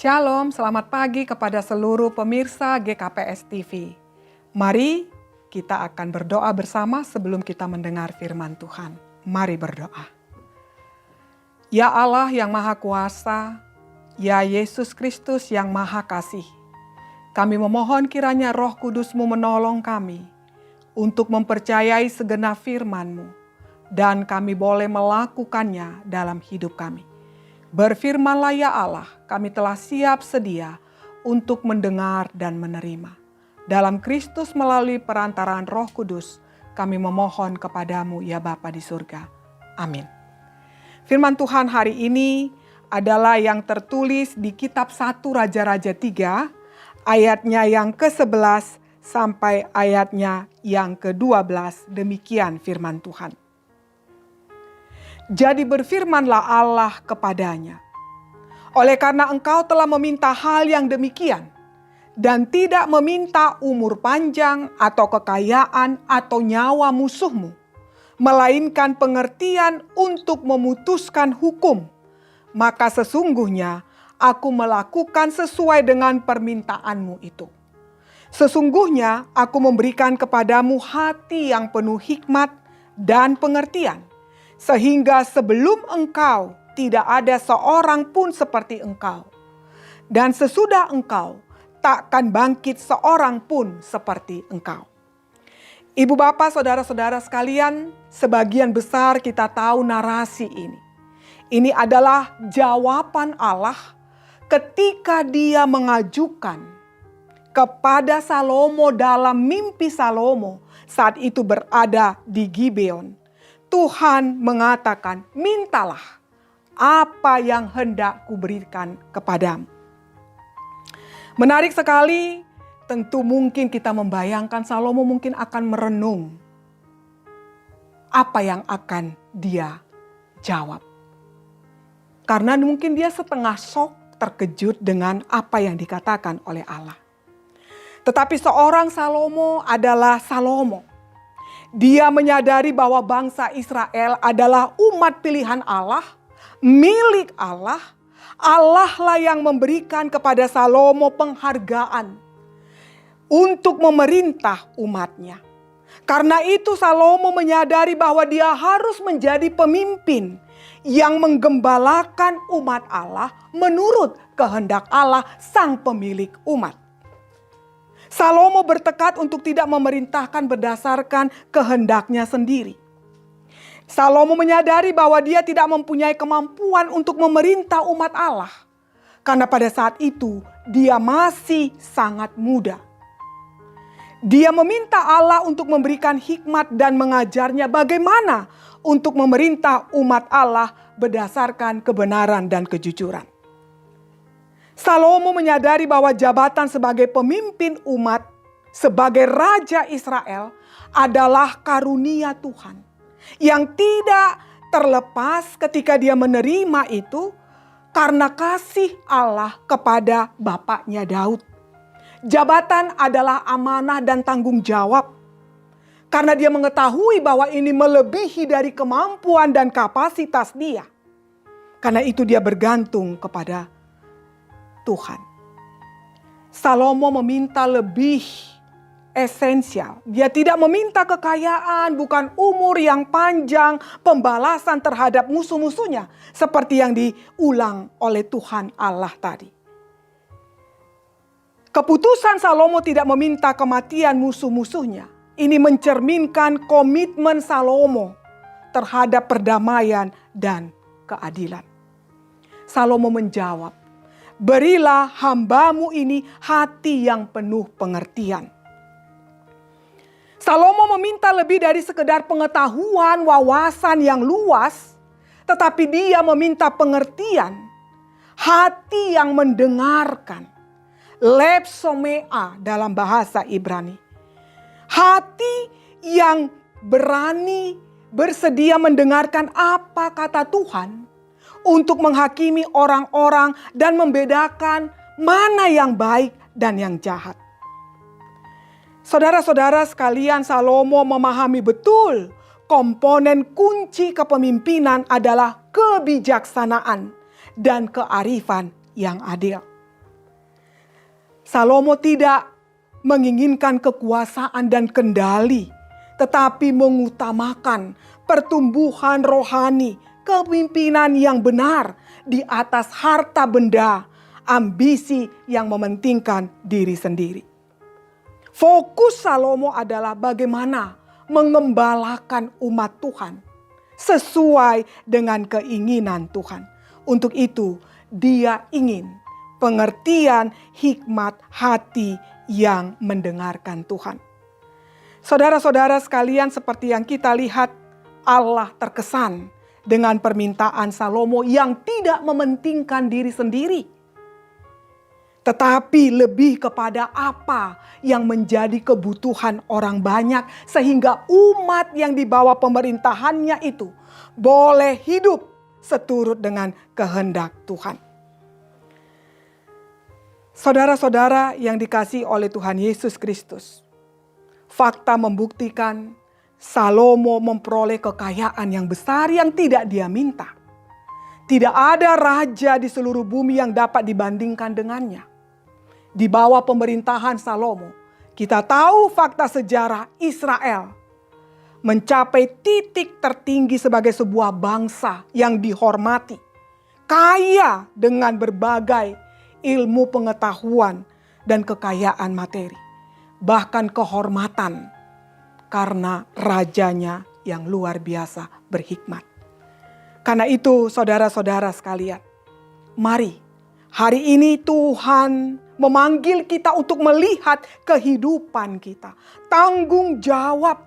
Shalom, selamat pagi kepada seluruh pemirsa GKPS TV. Mari kita akan berdoa bersama sebelum kita mendengar firman Tuhan. Mari berdoa. Ya Allah yang Maha Kuasa, ya Yesus Kristus yang Maha Kasih, kami memohon kiranya Roh Kudus-Mu menolong kami untuk mempercayai segenap firman-Mu dan kami boleh melakukannya dalam hidup kami. Berfirmanlah ya Allah, kami telah siap sedia untuk mendengar dan menerima. Dalam Kristus melalui perantaraan Roh Kudus, kami memohon kepadamu ya Bapa di surga. Amin. Firman Tuhan hari ini adalah yang tertulis di kitab 1 Raja-Raja 3, ayatnya yang ke-11 sampai ayatnya yang ke-12. Demikian firman Tuhan. Jadi berfirmanlah Allah kepadanya, oleh karena engkau telah meminta hal yang demikian, dan tidak meminta umur panjang atau kekayaan atau nyawa musuhmu, melainkan pengertian untuk memutuskan hukum, maka sesungguhnya aku melakukan sesuai dengan permintaanmu itu. Sesungguhnya aku memberikan kepadamu hati yang penuh hikmat dan pengertian, sehingga sebelum engkau tidak ada seorang pun seperti engkau. Dan sesudah engkau takkan bangkit seorang pun seperti engkau. Ibu bapak saudara-saudara sekalian, sebagian besar kita tahu narasi ini. Ini adalah jawaban Allah ketika dia mengajukan kepada Salomo dalam mimpi Salomo saat itu berada di Gibeon. Tuhan mengatakan, mintalah apa yang hendak kuberikan kepadamu. Menarik sekali, tentu mungkin kita membayangkan Salomo mungkin akan merenung apa yang akan dia jawab. Karena mungkin dia setengah syok, terkejut dengan apa yang dikatakan oleh Allah. Tetapi seorang Salomo adalah Salomo. Dia menyadari bahwa bangsa Israel adalah umat pilihan Allah, milik Allah. Allah lah yang memberikan kepada Salomo penghargaan untuk memerintah umatnya. Karena itu Salomo menyadari bahwa dia harus menjadi pemimpin yang menggembalakan umat Allah menurut kehendak Allah sang pemilik umat. Salomo bertekad untuk tidak memerintahkan berdasarkan kehendaknya sendiri. Salomo menyadari bahwa dia tidak mempunyai kemampuan untuk memerintah umat Allah. Karena pada saat itu dia masih sangat muda. Dia meminta Allah untuk memberikan hikmat dan mengajarnya bagaimana untuk memerintah umat Allah berdasarkan kebenaran dan kejujuran. Salomo menyadari bahwa jabatan sebagai pemimpin umat, sebagai Raja Israel adalah karunia Tuhan yang tidak terlepas ketika dia menerima itu karena kasih Allah kepada bapaknya Daud. Jabatan adalah amanah dan tanggung jawab karena dia mengetahui bahwa ini melebihi dari kemampuan dan kapasitas dia. Karena itu dia bergantung kepada Tuhan. Salomo meminta lebih esensial. Dia tidak meminta kekayaan, bukan umur yang panjang, pembalasan terhadap musuh-musuhnya seperti yang diulang oleh Tuhan Allah tadi. Keputusan Salomo tidak meminta kematian musuh-musuhnya. Ini mencerminkan komitmen Salomo terhadap perdamaian dan keadilan. Salomo menjawab, berilah hambamu ini hati yang penuh pengertian. Salomo meminta lebih dari sekedar pengetahuan, wawasan yang luas. Tetapi dia meminta pengertian, hati yang mendengarkan. Lepsomea dalam bahasa Ibrani. Hati yang berani bersedia mendengarkan apa kata Tuhan untuk menghakimi orang-orang dan membedakan mana yang baik dan yang jahat. Saudara-saudara sekalian, Salomo memahami betul komponen kunci kepemimpinan adalah kebijaksanaan dan kearifan yang adil. Salomo tidak menginginkan kekuasaan dan kendali, tetapi mengutamakan pertumbuhan rohani, kepemimpinan yang benar di atas harta benda, ambisi yang mementingkan diri sendiri. Fokus Salomo adalah bagaimana mengembalakan umat Tuhan sesuai dengan keinginan Tuhan. Untuk itu, dia ingin pengertian hikmat hati yang mendengarkan Tuhan. Saudara-saudara sekalian, seperti yang kita lihat, Allah terkesan dengan permintaan Salomo yang tidak mementingkan diri sendiri, tetapi lebih kepada apa yang menjadi kebutuhan orang banyak, sehingga umat yang di bawah pemerintahannya itu boleh hidup seturut dengan kehendak Tuhan. Saudara-saudara yang dikasihi oleh Tuhan Yesus Kristus, fakta membuktikan Salomo memperoleh kekayaan yang besar yang tidak dia minta. Tidak ada raja di seluruh bumi yang dapat dibandingkan dengannya. Di bawah pemerintahan Salomo, kita tahu fakta sejarah Israel mencapai titik tertinggi sebagai sebuah bangsa yang dihormati, kaya dengan berbagai ilmu pengetahuan dan kekayaan materi, bahkan kehormatan karena rajanya yang luar biasa berhikmat. Karena itu saudara-saudara sekalian, mari hari ini Tuhan memanggil kita untuk melihat kehidupan kita, tanggung jawab,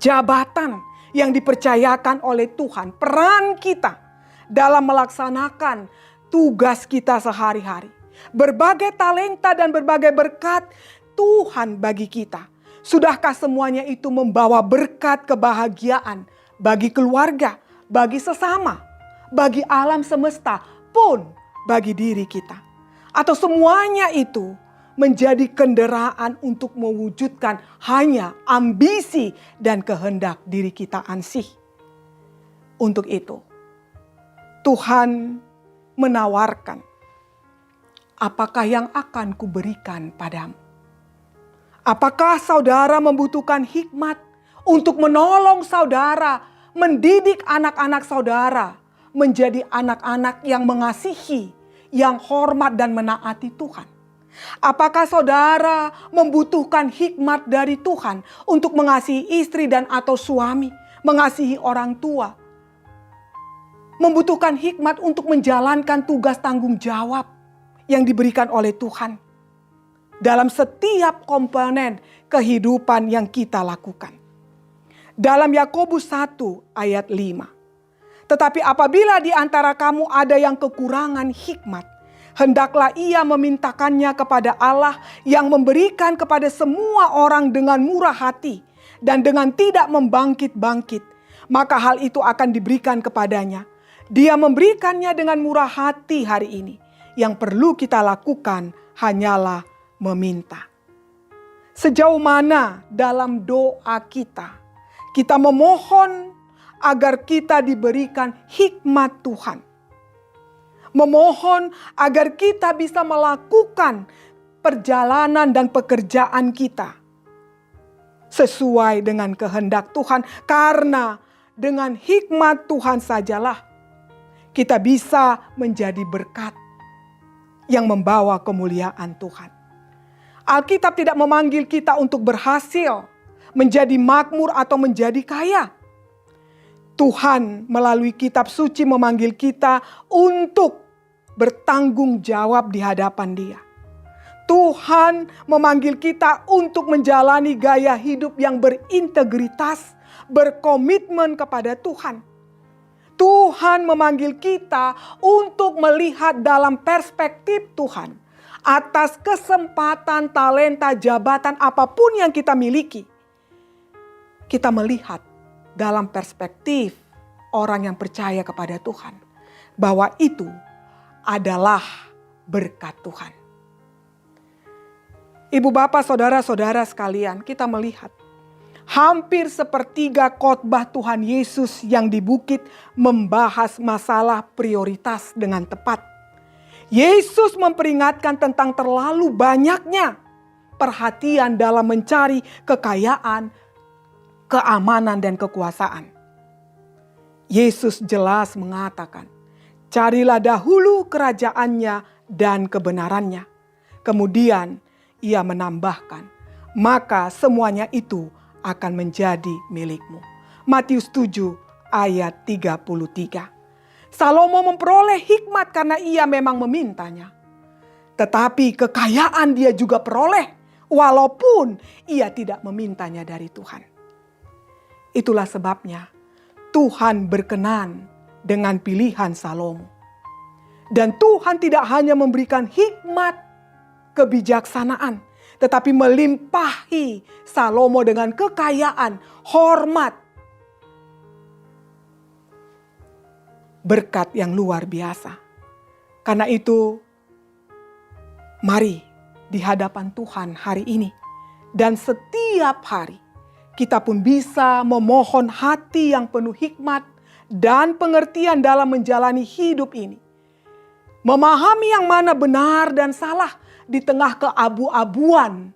jabatan yang dipercayakan oleh Tuhan, peran kita dalam melaksanakan tugas kita sehari-hari. Berbagai talenta dan berbagai berkat Tuhan bagi kita. Sudahkah semuanya itu membawa berkat kebahagiaan bagi keluarga, bagi sesama, bagi alam semesta, pun bagi diri kita? Atau semuanya itu menjadi kendaraan untuk mewujudkan hanya ambisi dan kehendak diri kita ansih? Untuk itu, Tuhan menawarkan, apakah yang akan kuberikan padamu? Apakah saudara membutuhkan hikmat untuk menolong saudara, mendidik anak-anak saudara menjadi anak-anak yang mengasihi, yang hormat dan menaati Tuhan? Apakah saudara membutuhkan hikmat dari Tuhan untuk mengasihi istri dan atau suami, mengasihi orang tua? Membutuhkan hikmat untuk menjalankan tugas tanggung jawab yang diberikan oleh Tuhan dalam setiap komponen kehidupan yang kita lakukan. Dalam Yakobus 1 ayat 5. Tetapi apabila di antara kamu ada yang kekurangan hikmat, hendaklah ia memintakannya kepada Allah yang memberikan kepada semua orang dengan murah hati dan dengan tidak membangkit-bangkit, maka hal itu akan diberikan kepadanya. Dia memberikannya dengan murah hati hari ini. Yang perlu kita lakukan hanyalah meminta. Sejauh mana dalam doa kita memohon agar kita diberikan hikmat Tuhan. Memohon agar kita bisa melakukan perjalanan dan pekerjaan kita sesuai dengan kehendak Tuhan. Karena dengan hikmat Tuhan sajalah kita bisa menjadi berkat yang membawa kemuliaan Tuhan. Alkitab tidak memanggil kita untuk berhasil, menjadi makmur atau menjadi kaya. Tuhan melalui kitab suci memanggil kita untuk bertanggung jawab di hadapan Dia. Tuhan memanggil kita untuk menjalani gaya hidup yang berintegritas, berkomitmen kepada Tuhan. Tuhan memanggil kita untuk melihat dalam perspektif Tuhan atas kesempatan, talenta, jabatan apapun yang kita miliki. Kita melihat dalam perspektif orang yang percaya kepada Tuhan bahwa itu adalah berkat Tuhan. Ibu bapak saudara-saudara sekalian, kita melihat hampir sepertiga khotbah Tuhan Yesus yang di bukit membahas masalah prioritas dengan tepat. Yesus memperingatkan tentang terlalu banyaknya perhatian dalam mencari kekayaan, keamanan, dan kekuasaan. Yesus jelas mengatakan, carilah dahulu kerajaannya dan kebenarannya. Kemudian ia menambahkan, maka semuanya itu akan menjadi milikmu. Matius 7 ayat 33. Salomo memperoleh hikmat karena ia memang memintanya. Tetapi kekayaan dia juga peroleh walaupun ia tidak memintanya dari Tuhan. Itulah sebabnya Tuhan berkenan dengan pilihan Salomo. Dan Tuhan tidak hanya memberikan hikmat, kebijaksanaan, tetapi melimpahi Salomo dengan kekayaan, hormat, berkat yang luar biasa. Karena itu, mari di hadapan Tuhan hari ini dan setiap hari kita pun bisa memohon hati yang penuh hikmat dan pengertian dalam menjalani hidup ini. Memahami yang mana benar dan salah di tengah keabu-abuan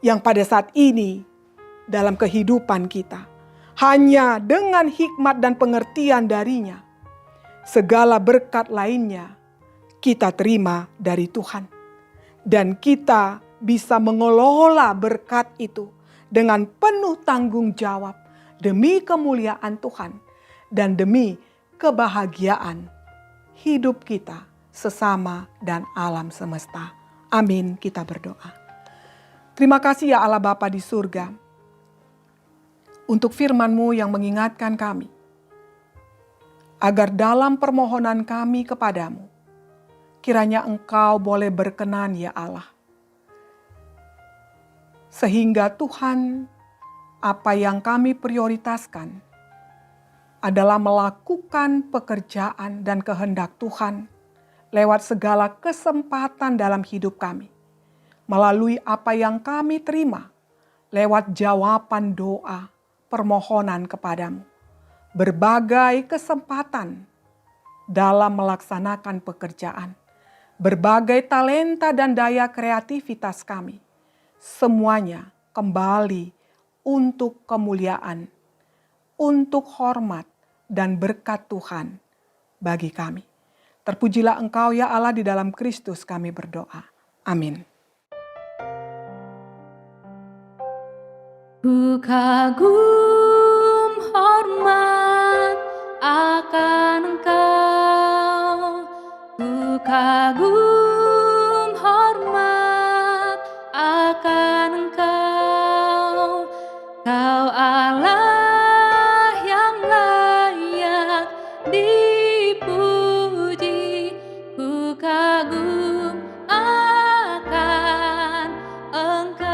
yang pada saat ini dalam kehidupan kita. Hanya dengan hikmat dan pengertian darinya, segala berkat lainnya kita terima dari Tuhan. Dan kita bisa mengelola berkat itu dengan penuh tanggung jawab demi kemuliaan Tuhan dan demi kebahagiaan hidup kita sesama dan alam semesta. Amin, kita berdoa. Terima kasih ya Allah Bapa di surga untuk firman-Mu yang mengingatkan kami agar dalam permohonan kami kepadamu kiranya Engkau boleh berkenan ya Allah. Sehingga Tuhan, apa yang kami prioritaskan adalah melakukan pekerjaan dan kehendak Tuhan lewat segala kesempatan dalam hidup kami. Melalui apa yang kami terima lewat jawaban doa, permohonan kepadamu. Berbagai kesempatan dalam melaksanakan pekerjaan. Berbagai talenta dan daya kreativitas kami. Semuanya kembali untuk kemuliaan, untuk hormat dan berkat Tuhan bagi kami. Terpujilah Engkau ya Allah, di dalam Kristus kami berdoa. Amin. Ku kagum hormat akan Engkau, ku kagum hormat akan Engkau, Kau Allah yang layak dipuji, ku kagum akan Engkau.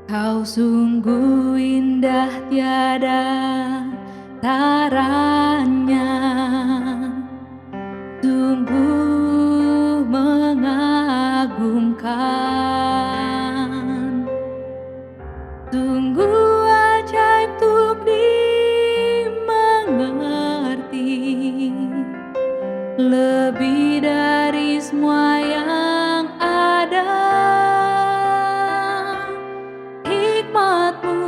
Kau sungguh indah tiada taranya, sungguh mengagumkan, sungguh ajaib untuk dimengerti, lebih dari semua yang ada. Hikmat-Mu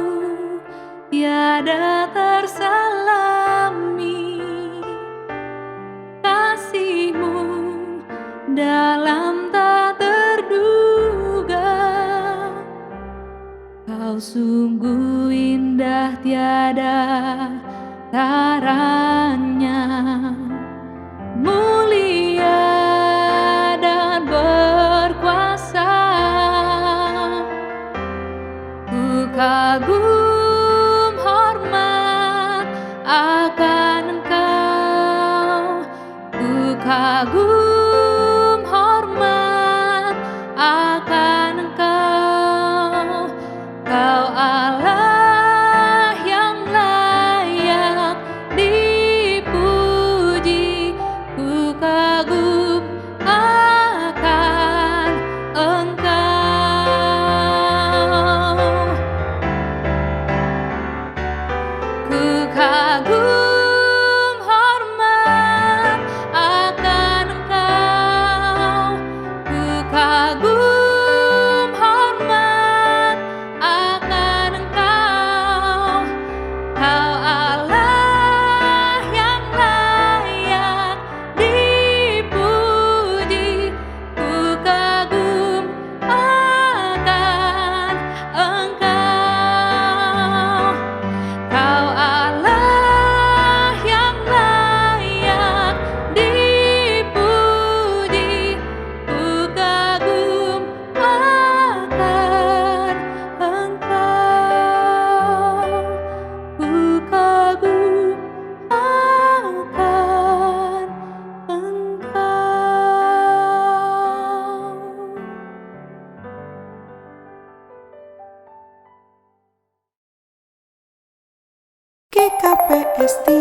tiada tersalami, kasih-Mu dalam tak terduga. Kau sungguh indah tiada taranya, mulia dan berkuasa. Ku kagum hormat akan Engkau, ku kagum hormat akan Engkau, Kau Allah yang layak dipuji, ku kagum akan Engkau. Ku Esti